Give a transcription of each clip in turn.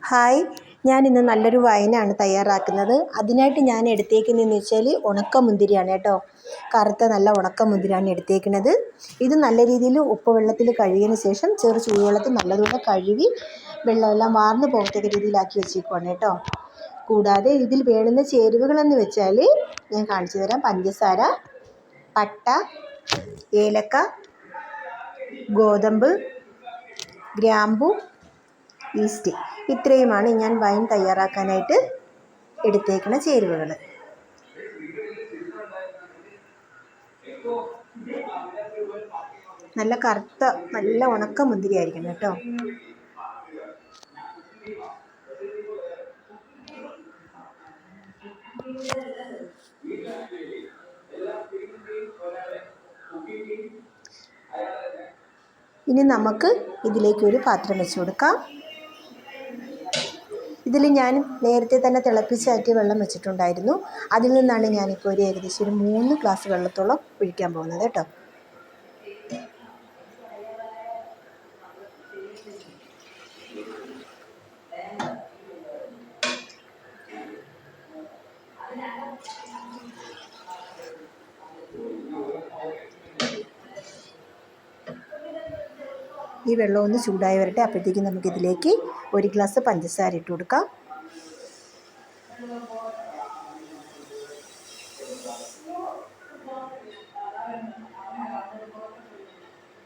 Hi, ഞാനിന്ന് നല്ലൊരു വൈനാണ് തയ്യാറാക്കുന്നത്. അതിനായിട്ട് ഞാൻ എടുത്തേക്കുന്നതെന്ന് വെച്ചാൽ ഉണക്കമുന്തിരിയാണ് കേട്ടോ. കറുത്ത നല്ല ഉണക്കമുന്തിരിയാണ് എടുത്തേക്കുന്നത്. ഇത് നല്ല രീതിയിൽ ഉപ്പ് വെള്ളത്തിൽ കഴുകിയതിന് ശേഷം ചെറു ചൂടുവെള്ളത്തിൽ നല്ലതുപോലെ കഴുകി വെള്ളമെല്ലാം വാർന്നു പോകത്തക്ക രീതിയിലാക്കി വെച്ചേക്കുവാണ് കേട്ടോ. കൂടാതെ ഇതിൽ വേണ്ടുന്ന ചേരുവകളെന്ന് വെച്ചാൽ ഞാൻ കാണിച്ചു തരാം. പഞ്ചസാര, പട്ട, ഏലക്ക, ഗോതമ്പ്, ഗ്രാമ്പു, ഈസ്റ്റ്, ഇത്രയുമാണ് ഞാൻ വൈൻ തയ്യാറാക്കാനായിട്ട് എടുത്തേക്കുന്ന ചേരുവകൾ. നല്ല കറുത്ത നല്ല ഉണക്ക മുന്തിരി ആയിരിക്കണം കേട്ടോ. ഇനി നമുക്ക് ഇതിലേക്കൊരു പാത്രം വെച്ച് കൊടുക്കാം. ഇതിൽ ഞാൻ നേരത്തെ തന്നെ തിളപ്പിച്ചാറ്റിയ വെള്ളം വെച്ചിട്ടുണ്ടായിരുന്നു. അതിൽ നിന്നാണ് ഞാനിപ്പോൾ ഏകദേശം ഒരു 3 ഗ്ലാസ് വെള്ളത്തോളം ഒഴിക്കാൻ പോകുന്നത് കേട്ടോ. ഈ വെള്ളം ഒന്ന് ചൂടായി വരട്ടെ. അപ്പോഴത്തേക്കും നമുക്കിതിലേക്ക് 1 ഗ്ലാസ് പഞ്ചസാര ഇട്ട് കൊടുക്കാം.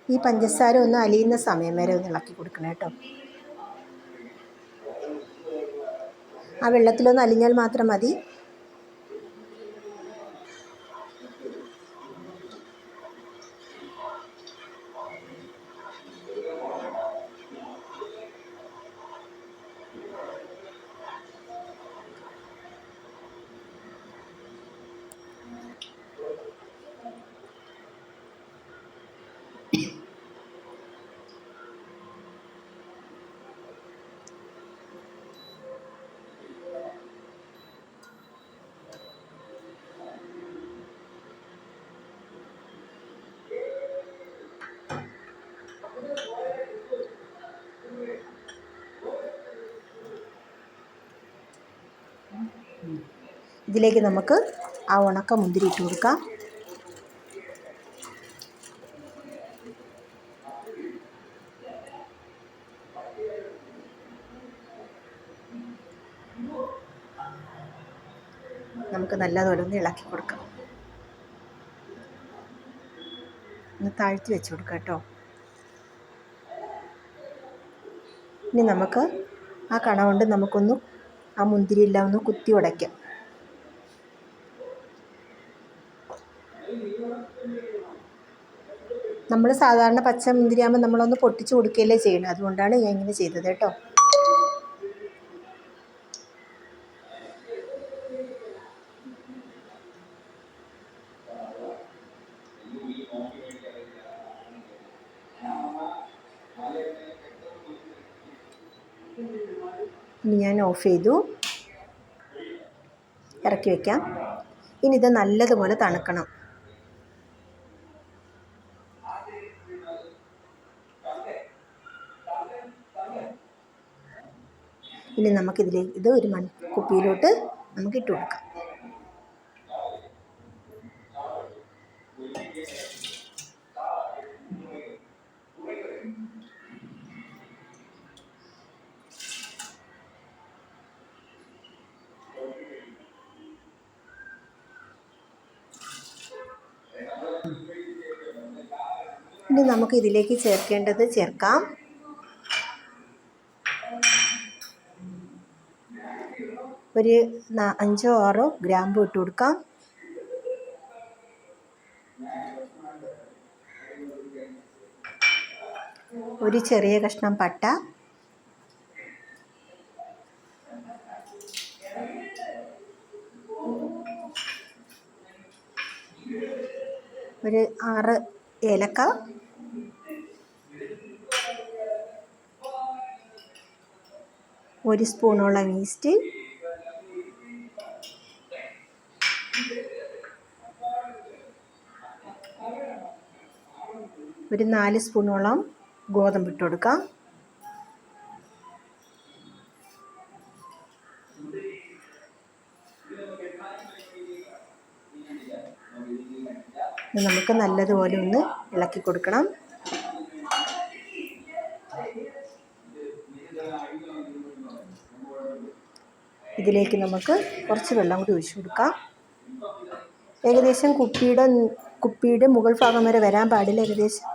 ഈ പഞ്ചസാര ഒന്ന് അലിയുന്ന സമയം വരെ ഒന്ന് ഇളക്കി കൊടുക്കണം കേട്ടോ. ആ വെള്ളത്തിലൊന്ന് അലിഞ്ഞാൽ മാത്രം മതി. ഇതിലേക്ക് നമുക്ക് ആ ഉണക്ക മുന്തിരി ഇട്ട് കൊടുക്കാം. നമുക്ക് നല്ലതുപോലെ ഒന്ന് ഇളക്കി കൊടുക്കാം. ഒന്ന് താഴ്ത്തി വെച്ച് കൊടുക്കാം കേട്ടോ. ഇനി നമുക്ക് ആ കണ കൊണ്ട് നമുക്കൊന്ന് ആ മുന്തിരി എല്ലാം ഒന്ന് കുത്തി ഉടയ്ക്കാം. നമ്മൾ സാധാരണ പച്ച മുന്തിരിയാകുമ്പോൾ നമ്മളൊന്ന് പൊട്ടിച്ച് കൊടുക്കുകയല്ലേ ചെയ്യണം. അതുകൊണ്ടാണ് ഞാൻ ഇങ്ങനെ ചെയ്തത് കേട്ടോ. ഇനി ഞാൻ ഓഫ് ചെയ്തു, ഇറക്കി വയ്ക്കാം. ഇനി ഇത് നല്ലതുപോലെ തണുക്കണം. ഇനി നമുക്കിതിലേക്ക് ഇത് ഒരു കുപ്പിയിലോട്ട് നമുക്ക് ഇട്ട് കൊടുക്കാം. ഇനി നമുക്ക് ഇതിലേക്ക് ചേർക്കേണ്ടത് ചേർക്കാം. ഒരു 5 or 6 ഗ്രാമ്പു ഇട്ട് കൊടുക്കാം. ഒരു ചെറിയ കഷ്ണം പട്ട, ഒരു 6 ഏലക്ക, ഒരു സ്പൂണോളം ഈസ്റ്റ്, ഒരു 4 സ്പൂണോളം ഗോതമ്പ് ഇട്ട് കൊടുക്കാം. നമുക്ക് നല്ലതുപോലെ ഒന്ന് ഇളക്കി കൊടുക്കണം. ഇതിലേക്ക് നമുക്ക് കുറച്ച് വെള്ളം കൂടി ഒഴിച്ചു കൊടുക്കാം. ഏകദേശം കുപ്പിയുടെ മുകൾ ഭാഗം വരെ വരാൻ പാടില്ല. ഏകദേശം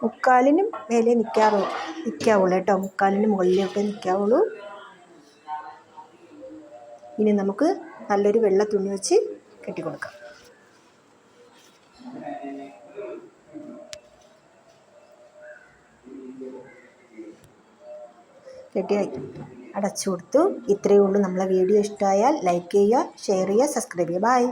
3/4 മേലെ നിൽക്കാവുള്ളൂ കേട്ടോ. 3/4 മുകളിലോട്ട് നിൽക്കാവുള്ളൂ. ഇനി നമുക്ക് നല്ലൊരു വെള്ള തുണി വെച്ച് കെട്ടിക്കൊടുക്കാം. കെട്ടിയായി അടച്ചു കൊടുത്തു. ഇത്രയേ ഉള്ളൂ. നമ്മളെ വീഡിയോ ഇഷ്ടമായാൽ ലൈക്ക് ചെയ്യുക, ഷെയർ ചെയ്യുക, സബ്സ്ക്രൈബ് ചെയ്യുക. ബൈ.